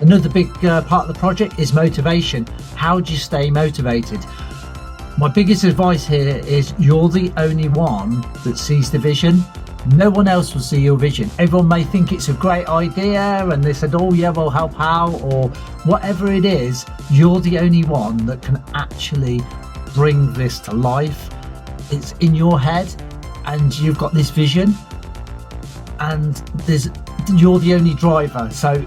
Another big part of the project is motivation. How do you stay motivated? My biggest advice here is you're the only one that sees the vision. No one else will see your vision. Everyone may think it's a great idea and they said, oh yeah, we'll help out, or whatever it is. You're the only one that can actually bring this to life. It's in your head and you've got this vision, and you're the only driver. So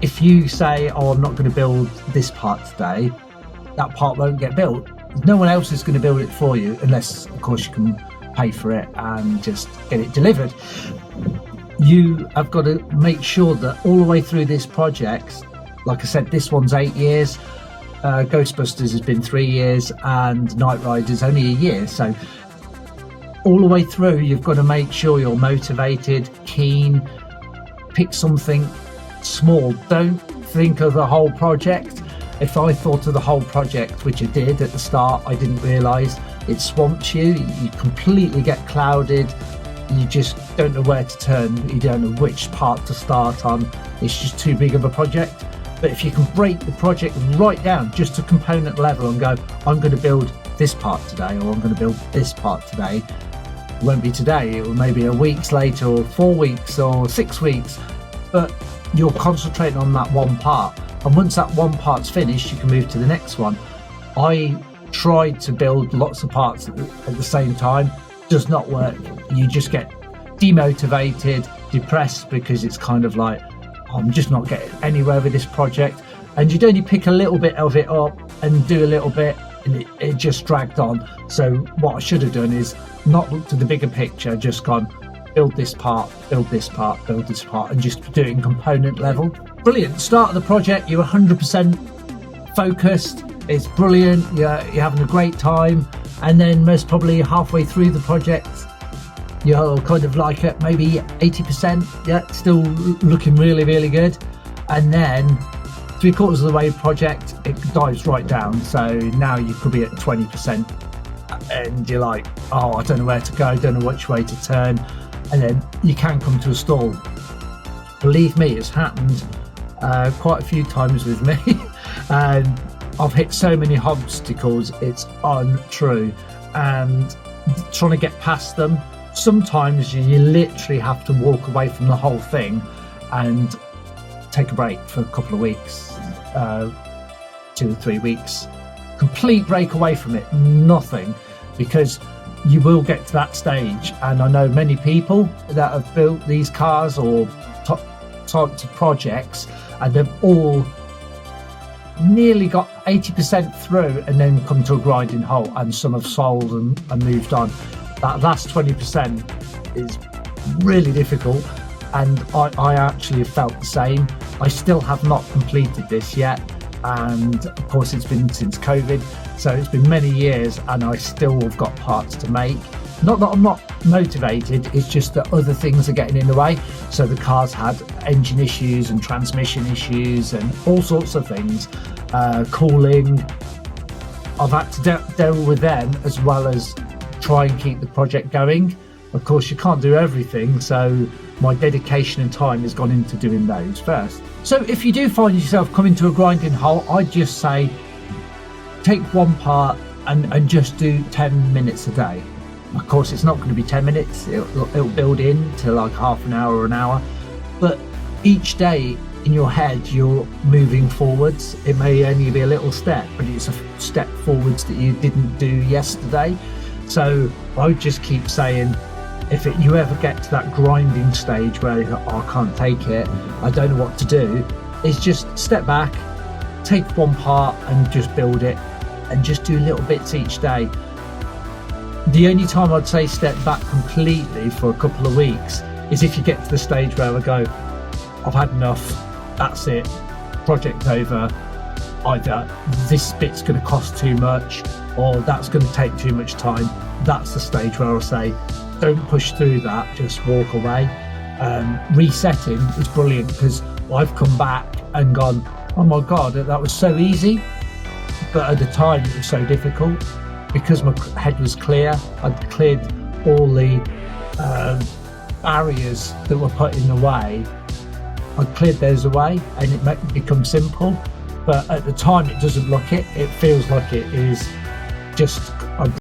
if you say, oh, I'm not going to build this part today, that part won't get built. No one else is going to build it for you, unless of course you can pay for it and just get it delivered. You have got to make sure that all the way through this project, like I said, this one's 8 years, Ghostbusters has been 3 years, and Night Rider's only a year. So all the way through, you've got to make sure you're motivated, keen. Pick something small. Don't think of the whole project. If I thought of the whole project, which I did at the start, I didn't realise it swamps you. You completely get clouded. You just don't know where to turn. You don't know which part to start on. It's just too big of a project. But if you can break the project right down just to component level and go, I'm going to build this part today, or I'm going to build this part today. It won't be today. It will maybe a week's later, or 4 weeks, or 6 weeks. But you're concentrating on that one part. And once that one part's finished, you can move to the next one. I tried to build lots of parts at the same time. Does not work. You just get demotivated, depressed, because it's kind of like, oh, I'm just not getting anywhere with this project. And you'd only pick a little bit of it up and do a little bit, and it just dragged on. So what I should have done is not looked at the bigger picture, just gone, build this part, build this part, build this part, and just do it in component level. Brilliant. Start of the project, you're 100% focused. It's brilliant. You're having a great time. And then most probably halfway through the project, you're kind of like at maybe 80%. Yeah, still looking really, really good. And then 3/4 of the way project, it dives right down. So now you could be at 20%. And you're like, oh, I don't know where to go, don't know which way to turn. And then you can come to a stall. Believe me, it's happened quite a few times with me. And I've hit so many obstacles, it's untrue. And trying to get past them, sometimes you literally have to walk away from the whole thing and take a break for a couple of weeks, 2 or 3 weeks. Complete break away from it, nothing, because you will get to that stage. And I know many people that have built these cars or types of projects, and they've all nearly got 80% through and then come to a grinding halt, and some have sold and moved on. That last 20% is really difficult, and I actually have felt the same. I still have not completed this yet, and of course it's been since COVID, so it's been many years, and I still have got parts to make. Not that I'm not motivated, it's just that other things are getting in the way. So the car's had engine issues and transmission issues and all sorts of things, cooling. I've had to deal with them as well as try and keep the project going. Of course, you can't do everything, so my dedication and time has gone into doing those first. So if you do find yourself coming to a grinding halt, I'd just say take one part and just do 10 minutes a day. Of course, it's not going to be 10 minutes, it'll build in to like half an hour or an hour, but each day in your head you're moving forwards. It may only be a little step, but it's a step forwards that you didn't do yesterday. So I would just keep saying, if you ever get to that grinding stage where I can't take it, I don't know what to do, is just step back, take one part and just build it, and just do little bits each day. The only time I'd say step back completely for a couple of weeks is if you get to the stage where I go, I've had enough, that's it, project over, either this bit's going to cost too much or that's going to take too much time. That's the stage where I'll say, don't push through that, just walk away. Resetting is brilliant, because I've come back and gone, oh my God, that was so easy. But at the time it was so difficult. Because my head was clear, I'd cleared all the barriers that were put in the way. I cleared those away and it becomes simple. But at the time, it doesn't look it. It feels like it is just